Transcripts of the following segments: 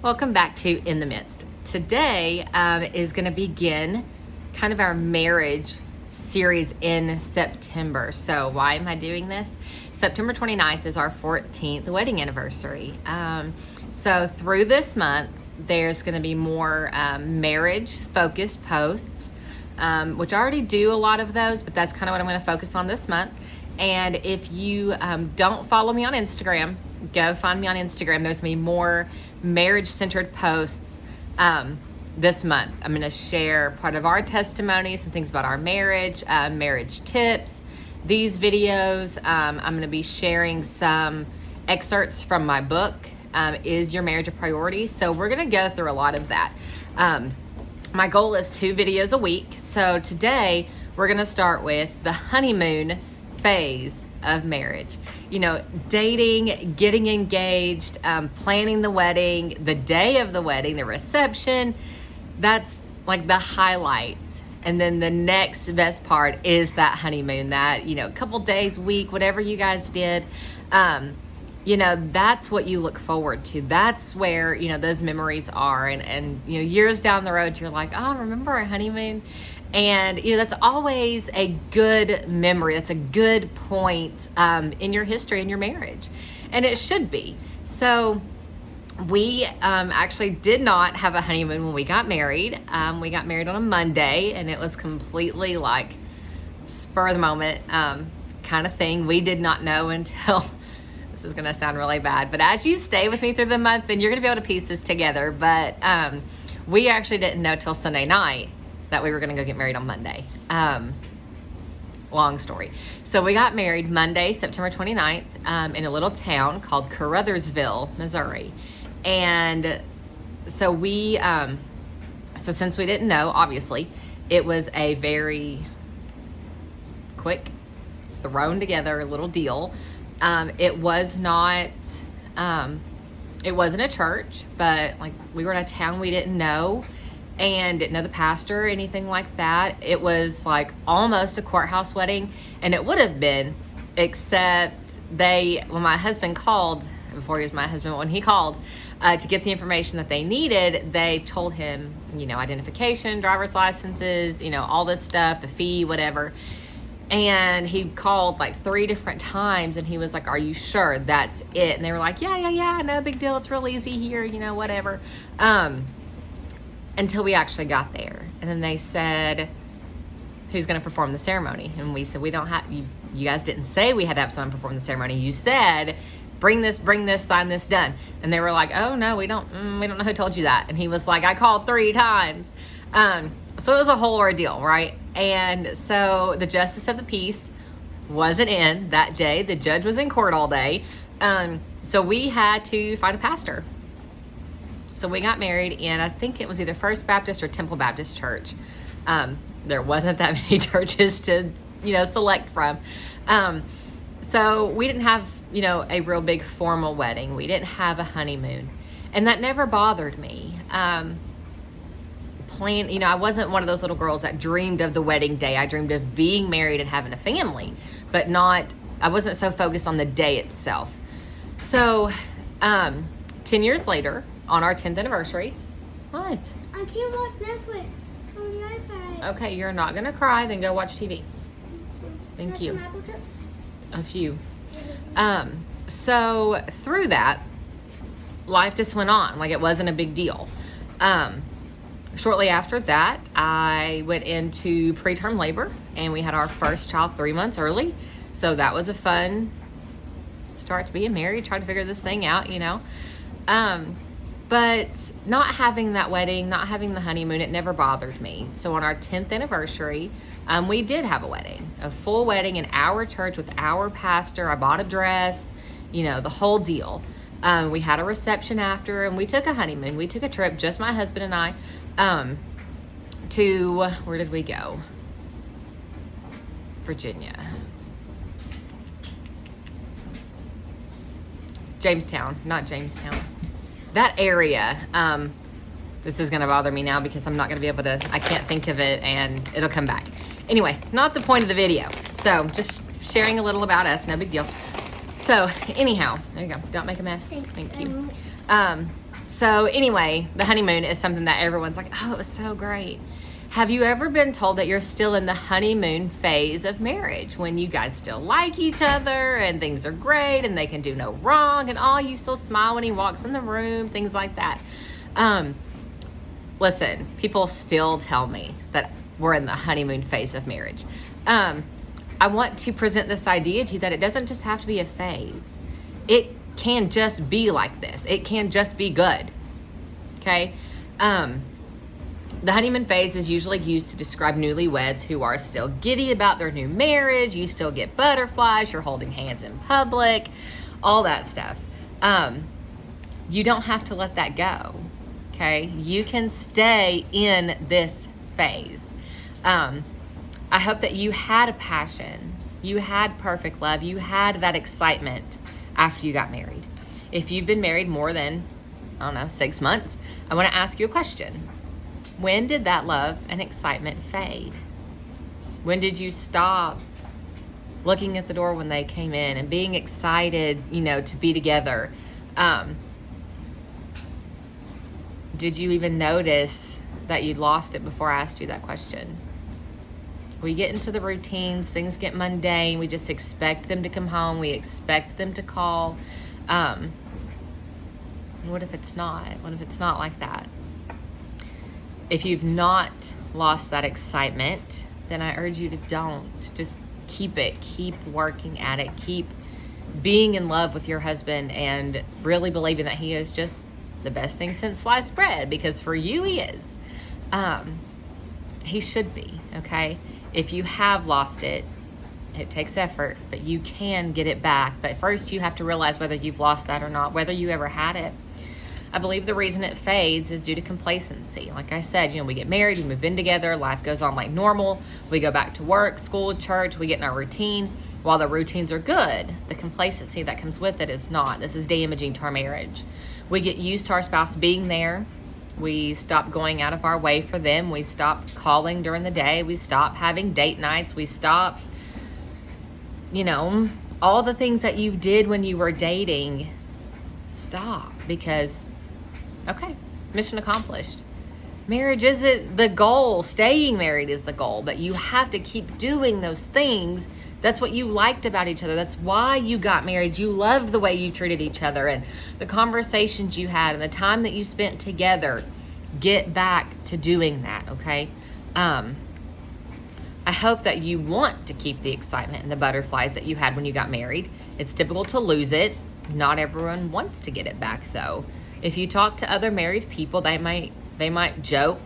Welcome back to In the Midst. Today is going to begin kind of our marriage series in September. So why am I doing this? September 29th is our 14th wedding anniversary. So through this month, there's going to be more marriage-focused posts, which I already do a lot of those, but that's kind of what I'm going to focus on this month. And if you don't follow me on Instagram, go find me on Instagram. There's going to be more marriage-centered posts this month. I'm going to share part of our testimony, some things about our marriage, marriage tips, these videos. I'm going to be sharing some excerpts from my book, Is Your Marriage a Priority? So we're going to go through a lot of that. My goal is 2 videos a week. So today we're going to start with the honeymoon phase of marriage. You know, dating, getting engaged, planning the wedding, the day of the wedding, the reception. That's like the highlight. And then the next best part is that honeymoon, that, you know, couple days, week, whatever you guys did. You know, that's what you look forward to. That's where, you know, those memories are. And you know, years down the road, you're like, oh, remember our honeymoon? And, you know, that's always a good memory. That's a good point in your history, in your marriage. And it should be. So we actually did not have a honeymoon when we got married. We got married on a Monday, and it was completely like spur of the moment kind of thing. We did not know until... This is going to sound really bad, but as you stay with me through the month, then you're going to be able to piece this together. But we actually didn't know till Sunday night that we were going to go get married on Monday. Long story. So we got married Monday, September 29th, in a little town called Caruthersville, Missouri. And so we, so since we didn't know, obviously, it was a very quick, thrown together little deal. It was not, it wasn't a church, but like we were in a town we didn't know and didn't know the pastor or anything like that. It was like almost a courthouse wedding, and it would have been, except when my husband called, before he was my husband, when he called to get the information that they needed, they told him, you know, identification, driver's licenses, you know, all this stuff, the fee, whatever. And he called like 3 different times, and he was like, are you sure that's it? And they were like, yeah, no big deal. It's real easy here, you know, whatever. Until we actually got there. And then they said, who's going to perform the ceremony? And we said, we don't have, you guys didn't say we had to have someone perform the ceremony. You said, bring this, sign this, done. And they were like, oh no, we don't know who told you that. And he was like, I called 3 times. So it was a whole ordeal, right? And so the justice of the peace wasn't in that day. The judge was in court all day. So we had to find a pastor. So we got married in, I think it was either First Baptist or Temple Baptist Church. There wasn't that many churches to, you know, select from. So we didn't have, you know, a real big formal wedding. We didn't have a honeymoon. And that never bothered me. You know, I wasn't one of those little girls that dreamed of the wedding day. I dreamed of being married and having a family, but I wasn't so focused on the day itself. So 10 years later, on our 10th anniversary, what? I can't watch Netflix on the iPad. Okay, you're not going to cry, then go watch TV. Thank you. Some apple chips? A few. So through that, life just went on. Like, it wasn't a big deal. Shortly after that, I went into preterm labor, and we had our first child 3 months early. So that was a fun start to being married, trying to figure this thing out, you know. But not having that wedding, not having the honeymoon, it never bothered me. So on our 10th anniversary, we did have a wedding, a full wedding in our church with our pastor. I bought a dress, you know, the whole deal. We had a reception after, and we took a honeymoon. We took a trip, just my husband and I, to, where did we go? Virginia. Jamestown, not Jamestown. That area. This is going to bother me now because I'm not going to be able to, I can't think of it, and it'll come back. Anyway, not the point of the video. So just sharing a little about us, no big deal. So anyhow, there you go. Don't make a mess. Thank you. So anyway, the honeymoon is something that everyone's like, oh, it was so great. Have you ever been told that you're still in the honeymoon phase of marriage, when you guys still like each other and things are great and they can do no wrong and all, you still smile when he walks in the room, things like that? Listen, people still tell me that we're in the honeymoon phase of marriage. I want to present this idea to you that it doesn't just have to be a phase. It can just be like this. It can just be good. Okay? The honeymoon phase is usually used to describe newlyweds who are still giddy about their new marriage. You still get butterflies. You're holding hands in public. All that stuff. You don't have to let that go. Okay? You can stay in this phase. I hope that you had a passion. You had perfect love. You had that excitement after you got married. If you've been married more than, 6 months, I want to ask you a question. When did that love and excitement fade? When did you stop looking at the door when they came in and being excited, to be together? Did you even notice that you'd lost it before I asked you that question? We get into the routines, things get mundane, we just expect them to come home, we expect them to call. What if it's not? What if it's not like that? If you've not lost that excitement, then I urge you to don't. Just keep it. Keep working at it. Keep being in love with your husband and really believing that he is just the best thing since sliced bread, because for you, he is. He should be, okay? If you have lost it, it takes effort, but you can get it back. But first, you have to realize whether you've lost that or not, whether you ever had it. I believe the reason it fades is due to complacency. Like I said, we get married, we move in together, life goes on like normal. We go back to work, school, church, we get in our routine. While the routines are good, the complacency that comes with it is not. This is damaging to our marriage. We get used to our spouse being there. We stop going out of our way for them. We stop calling during the day. We stop having date nights. We stop, all the things that you did when you were dating, stop, because okay, mission accomplished. Marriage isn't the goal. Staying married is the goal, but you have to keep doing those things. That's what you liked about each other. That's why you got married. You loved the way you treated each other and the conversations you had and the time that you spent together. Get back to doing that, okay? I hope that you want to keep the excitement and the butterflies that you had when you got married. It's typical to lose it. Not everyone wants to get it back, though. If you talk to other married people, they might joke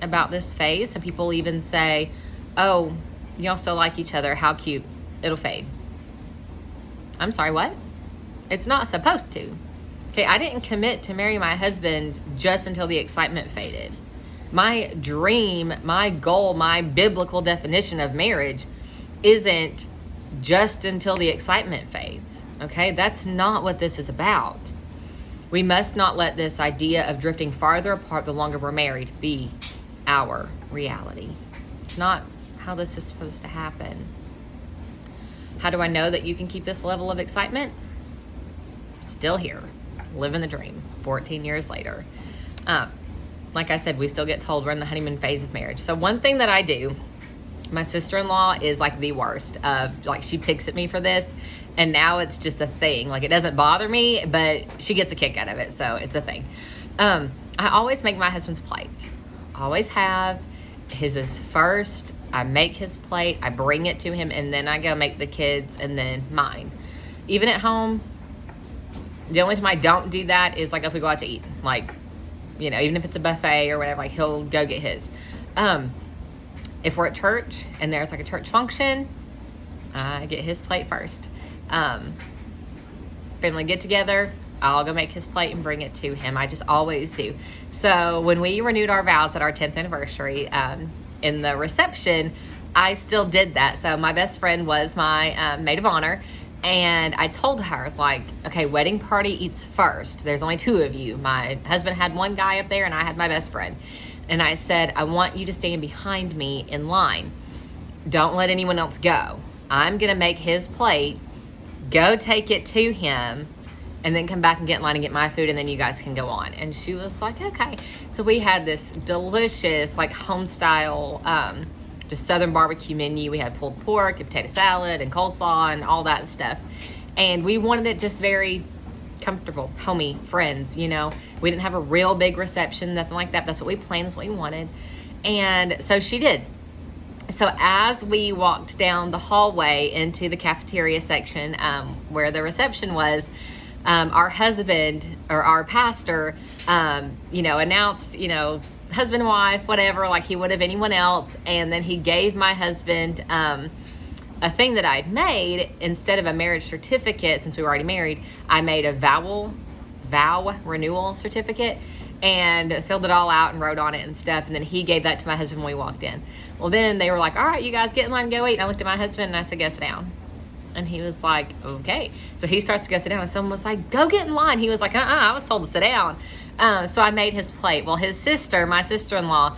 about this phase. Some people even say, oh, y'all still like each other. How cute. It'll fade. I'm sorry, what? It's not supposed to. Okay, I didn't commit to marry my husband just until the excitement faded. My dream, my goal, my biblical definition of marriage isn't just until the excitement fades. Okay, that's not what this is about. We must not let this idea of drifting farther apart the longer we're married be our reality. It's not how this is supposed to happen. How do I know that you can keep this level of excitement? Still here, living the dream 14 years later. Like I said, we still get told we're in the honeymoon phase of marriage. So one thing that I do, my sister-in-law is like the worst. She picks at me for this, and now it's just a thing. Like, it doesn't bother me, but she gets a kick out of it, so it's a thing. I always make my husband's plate. Always have. His is first. I make his plate. I bring it to him, and then I go make the kids, and then mine. Even at home, the only time I don't do that is like if we go out to eat. Like, even if it's a buffet or whatever, like he'll go get his. If we're at church and there's like a church function, I get his plate first. Family get together, I'll go make his plate and bring it to him. I just always do. So when we renewed our vows at our 10th anniversary, in the reception, I still did that. So my best friend was my maid of honor. And I told her, okay, wedding party eats first. There's only 2 of you. My husband had one guy up there and I had my best friend. And I said, I want you to stand behind me in line. Don't let anyone else go. I'm going to make his plate, go take it to him, and then come back and get in line and get my food, and then you guys can go on. And she was like, okay. So we had this delicious, like, home style, just Southern barbecue menu. We had pulled pork and potato salad and coleslaw and all that stuff. And we wanted it just very comfortable, homey, friends, you know. We didn't have a real big reception, nothing like that. That's what we planned, that's what we wanted. And so she did. So as we walked down the hallway into the cafeteria section, where the reception was, our husband, or our pastor, you know, announced, you know, husband, wife, whatever, like he would have anyone else. And then he gave my husband a thing that I'd made. Instead of a marriage certificate, since we were already married, I made a vow renewal certificate and filled it all out and wrote on it and stuff. And then he gave that to my husband when we walked in. Well, then they were like, all right, you guys get in line and go eat. And I looked at my husband and I said, go sit down. And he was like, okay. So he starts to go sit down, and someone was like, go get in line. He was like, I was told to sit down. So I made his plate. Well, his sister, my sister-in-law,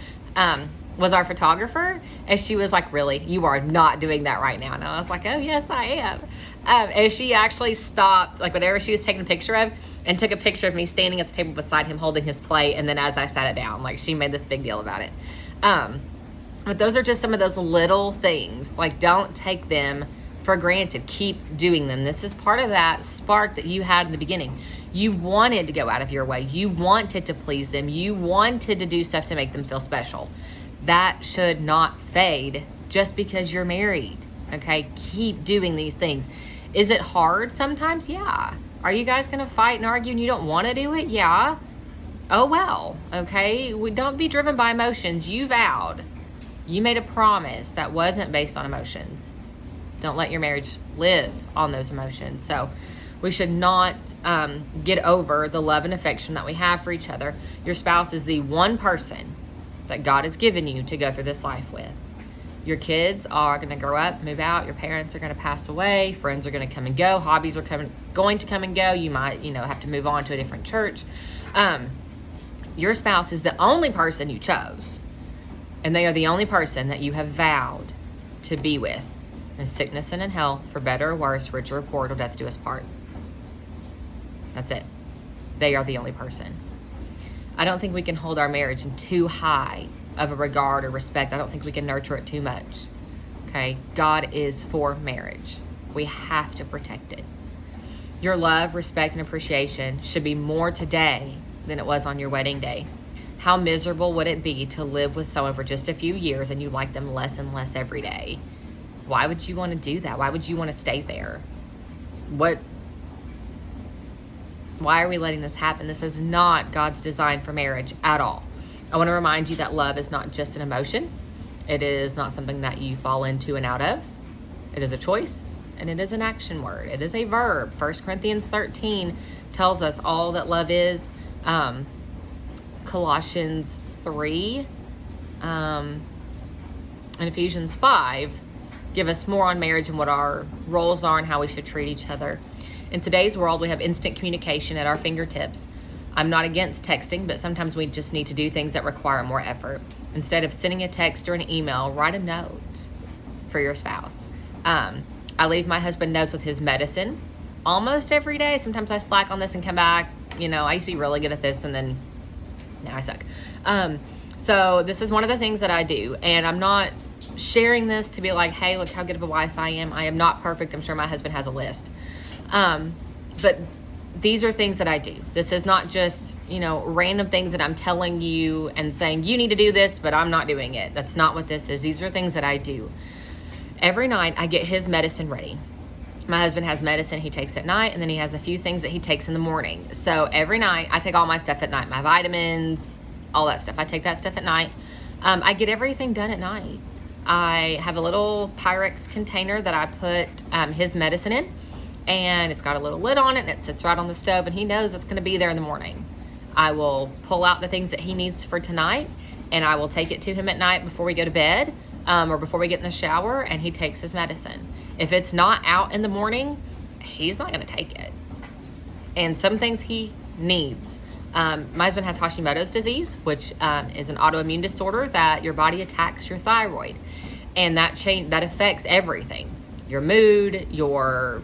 was our photographer, and she was like, really, you are not doing that right now. And I was like, oh, yes, I am. And she actually stopped, like, whatever she was taking a picture of, and took a picture of me standing at the table beside him holding his plate, and then as I sat it down, like, she made this big deal about it. But those are just some of those little things. Like, don't take them for granted. Keep doing them. This is part of that spark that you had in the beginning. You wanted to go out of your way. You wanted to please them. You wanted to do stuff to make them feel special. That should not fade just because you're married. Okay? Keep doing these things. Is it hard sometimes? Yeah. Are you guys going to fight and argue and you don't want to do it? Yeah. Oh, well. Okay? Don't be driven by emotions. You vowed. You made a promise that wasn't based on emotions. Don't let your marriage live on those emotions. So we should not get over the love and affection that we have for each other. Your spouse is the one person that God has given you to go through this life with. Your kids are going to grow up, move out. Your parents are going to pass away. Friends are going to come and go. Hobbies are going to come and go. You might, have to move on to a different church. Your spouse is the only person you chose. And they are the only person that you have vowed to be with. In sickness and in health, for better or worse, richer or poor, till death do us part. That's it. They are the only person. I don't think we can hold our marriage in too high of a regard or respect. I don't think we can nurture it too much. Okay? God is for marriage. We have to protect it. Your love, respect, and appreciation should be more today than it was on your wedding day. How miserable would it be to live with someone for just a few years and you like them less and less every day? Why would you want to do that? Why would you want to stay there? Why are we letting this happen? This is not God's design for marriage at all. I want to remind you that love is not just an emotion. It is not something that you fall into and out of. It is a choice, and it is an action word. It is a verb. 1 Corinthians 13 tells us all that love is. Colossians 3 and Ephesians 5 give us more on marriage and what our roles are and how we should treat each other. In today's world, we have instant communication at our fingertips. I'm not against texting, but sometimes we just need to do things that require more effort. Instead of sending a text or an email, write a note for your spouse. I leave my husband notes with his medicine almost every day. Sometimes I slack on this and come back. I used to be really good at this, and then now I suck. So this is one of the things that I do, and I'm not sharing this to be like, hey, look how good of a wife I am. I am not perfect. I'm sure my husband has a list. But these are things that I do. This is not just, random things that I'm telling you and saying, you need to do this, but I'm not doing it. That's not what this is. These are things that I do. Every night I get his medicine ready. My husband has medicine he takes at night, and then he has a few things that he takes in the morning. So every night I take all my stuff at night, my vitamins, all that stuff. I take that stuff at night. I get everything done at night. I have a little Pyrex container that I put his medicine in, and it's got a little lid on it, and it sits right on the stove, and he knows it's going to be there in the morning. I will pull out the things that he needs for tonight, and I will take it to him at night before we go to bed, or before we get in the shower, and he takes his medicine. If it's not out in the morning, he's not going to take it. And some things he needs. My husband has Hashimoto's disease, which is an autoimmune disorder that your body attacks your thyroid, and that affects everything: your mood, your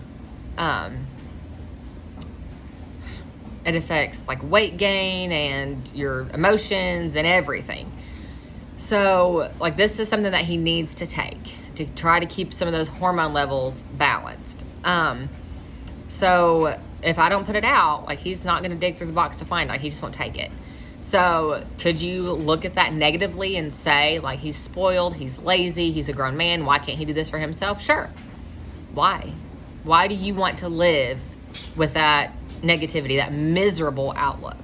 It affects like weight gain and your emotions and everything. So like this is something that he needs to take to try to keep some of those hormone levels balanced. So if I don't put it out, like he's not going to dig through the box to find it. Like he just won't take it. So could you look at that negatively and say like he's spoiled, he's lazy, he's a grown man, why can't he do this for himself? Sure. Why? Why do you want to live with that negativity, that miserable outlook?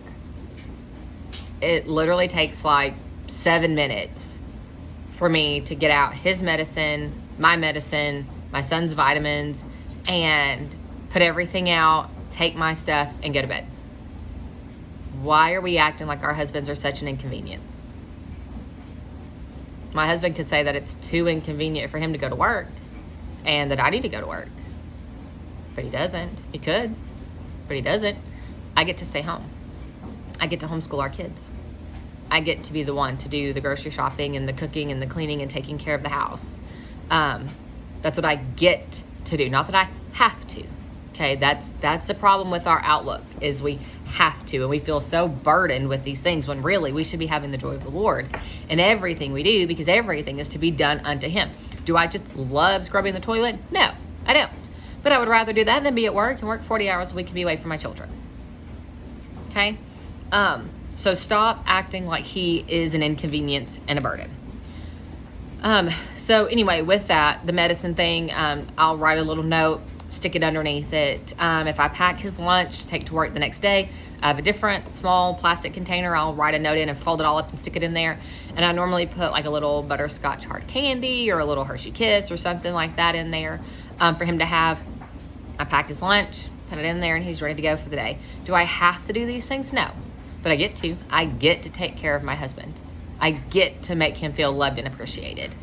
It literally takes like 7 minutes for me to get out his medicine, my son's vitamins, and put everything out, take my stuff, and go to bed. Why are we acting like our husbands are such an inconvenience? My husband could say that it's too inconvenient for him to go to work and that I need to go to work. But he doesn't. He could, but he doesn't. I get to stay home. I get to homeschool our kids. I get to be the one to do the grocery shopping and the cooking and the cleaning and taking care of the house. That's what I get to do, not that I have to. Okay, that's the problem with our outlook, is we have to, and we feel so burdened with these things when really we should be having the joy of the Lord in everything we do, because everything is to be done unto Him. Do I just love scrubbing the toilet? No, I don't. But I would rather do that than be at work and work 40 hours a week and be away from my children. Okay? So stop acting like he is an inconvenience and a burden. So anyway, with that, the medicine thing, I'll write a little note, stick it underneath it. If I pack his lunch to take to work the next day, I have a different small plastic container. I'll write a note in and fold it all up and stick it in there. And I normally put like a little butterscotch hard candy or a little Hershey Kiss or something like that in there for him to have. I pack his lunch, put it in there, and he's ready to go for the day. Do I have to do these things? No. But I get to. I get to take care of my husband. I get to make him feel loved and appreciated.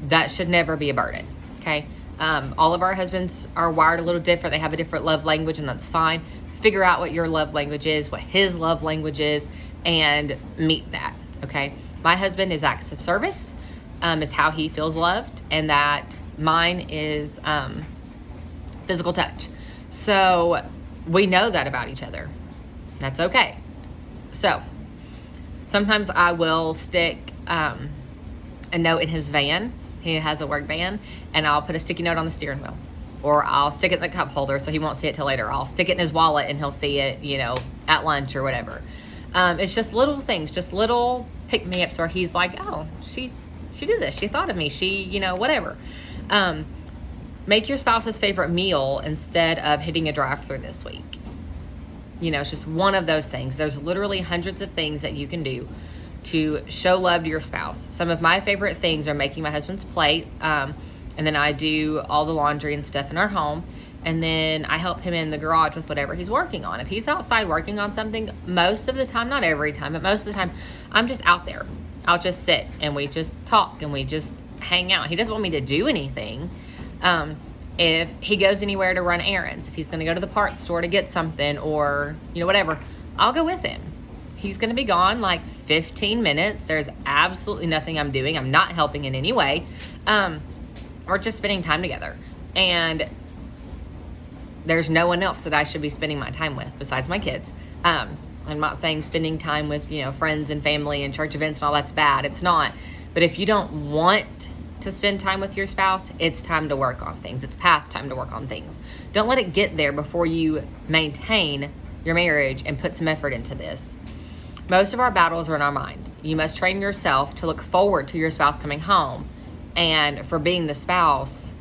That should never be a burden, okay? All of our husbands are wired a little different. They have a different love language, and that's fine. Figure out what your love language is, what his love language is, and meet that, okay? My husband is acts of service, is how he feels loved, and that mine is physical touch. So we know that about each other. That's okay. So sometimes I will stick a note in his van. He has a work van, and I'll put a sticky note on the steering wheel, or I'll stick it in the cup holder so he won't see it till later. I'll stick it in his wallet and he'll see it, at lunch or whatever. It's just little things, just little pick-me-ups where he's like, oh, she did this. She thought of me. She, whatever. Make your spouse's favorite meal instead of hitting a drive-thru this week. It's just one of those things. There's literally hundreds of things that you can do to show love to your spouse. Some of my favorite things are making my husband's plate, and then I do all the laundry and stuff in our home, and then I help him in the garage with whatever he's working on. If he's outside working on something, most of the time, not every time, but most of the time, I'm just out there. I'll just sit, and we just talk, and we just hang out. He doesn't want me to do anything. If he goes anywhere to run errands, if he's going to go to the parts store to get something or, whatever, I'll go with him. He's going to be gone like 15 minutes. There's absolutely nothing I'm doing. I'm not helping in any way. We're just spending time together. And there's no one else that I should be spending my time with besides my kids. I'm not saying spending time with, friends and family and church events and all that's bad. It's not. But if you don't want to spend time with your spouse, it's time to work on things. It's past time to work on things. Don't let it get there before you maintain your marriage and put some effort into this. Most of our battles are in our mind. You must train yourself to look forward to your spouse coming home and for being the spouse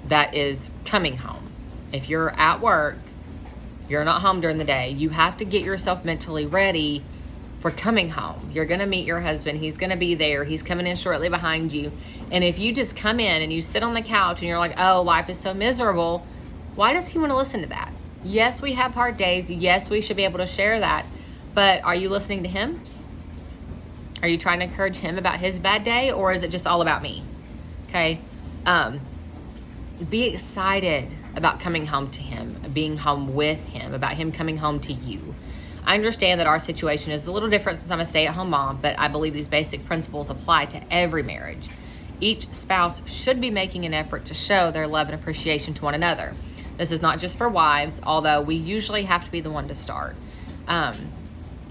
that is coming home. If you're at work, you're not home during the day, you have to get yourself mentally ready for coming home. You're going to meet your husband. He's going to be there. He's coming in shortly behind you. And if you just come in and you sit on the couch and you're like, oh, life is so miserable, why does he want to listen to that? Yes, we have hard days. Yes, we should be able to share that. But are you listening to him? Are you trying to encourage him about his bad day, or is it just all about me? Okay. Be excited about coming home to him, being home with him, about him coming home to you. I understand that our situation is a little different since I'm a stay-at-home mom, but I believe these basic principles apply to every marriage. Each spouse should be making an effort to show their love and appreciation to one another. This is not just for wives, although we usually have to be the one to start.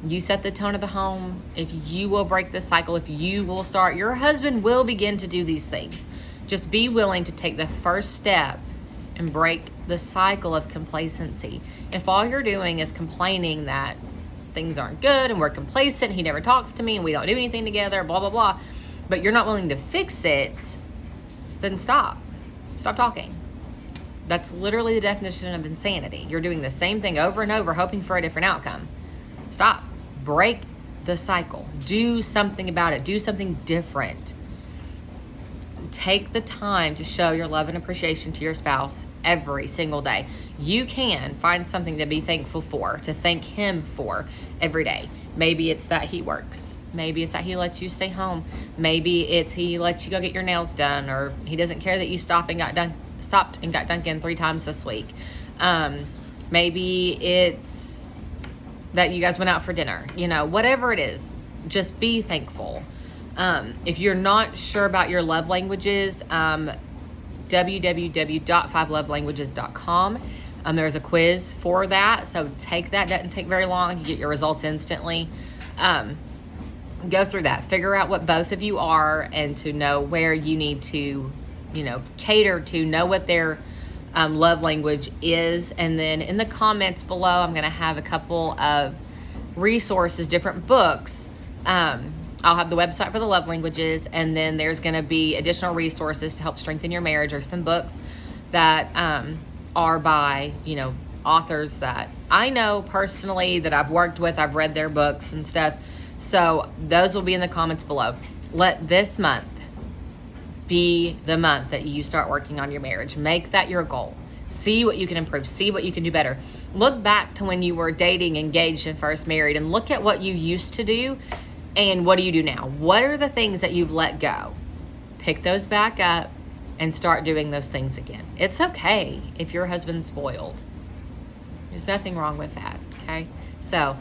You set the tone of the home. If you will break this cycle, if you will start, your husband will begin to do these things. Just be willing to take the first step and break the cycle of complacency. If all you're doing is complaining that things aren't good and we're complacent, he never talks to me and we don't do anything together, blah, blah, blah, but you're not willing to fix it, then stop. Stop talking. That's literally the definition of insanity. You're doing the same thing over and over, hoping for a different outcome. Stop. Break the cycle. Do something about it. Do something different. Take the time to show your love and appreciation to your spouse every single day. You can find something to be thankful for, to thank him for every day. Maybe it's that he works. Maybe it's that he lets you stay home. Maybe it's he lets you go get your nails done, or he doesn't care that you stopped and got Dunkin' 3 times this week. Maybe it's that you guys went out for dinner. Whatever it is, just be thankful. If you're not sure about your love languages, www.5lovelanguages.com. There's a quiz for that, so take that. Doesn't take very long. You get your results instantly. Go through that. Figure out what both of you are, and to know where you need to, cater to, know what their love language is. And then in the comments below, I'm going to have a couple of resources, different books. I'll have the website for the love languages, and then there's going to be additional resources to help strengthen your marriage, or some books that are by, authors that I know personally, that I've worked with. I've read their books and stuff. So those will be in the comments below. Let this month be the month that you start working on your marriage. Make that your goal. See what you can improve. See what you can do better. Look back to when you were dating, engaged, and first married, and look at what you used to do and what do you do now. What are the things that you've let go? Pick those back up and start doing those things again. It's okay if your husband's spoiled. There's nothing wrong with that, okay? So,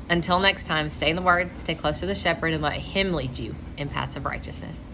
until next time, stay in the Word, stay close to the shepherd, and let him lead you in paths of righteousness.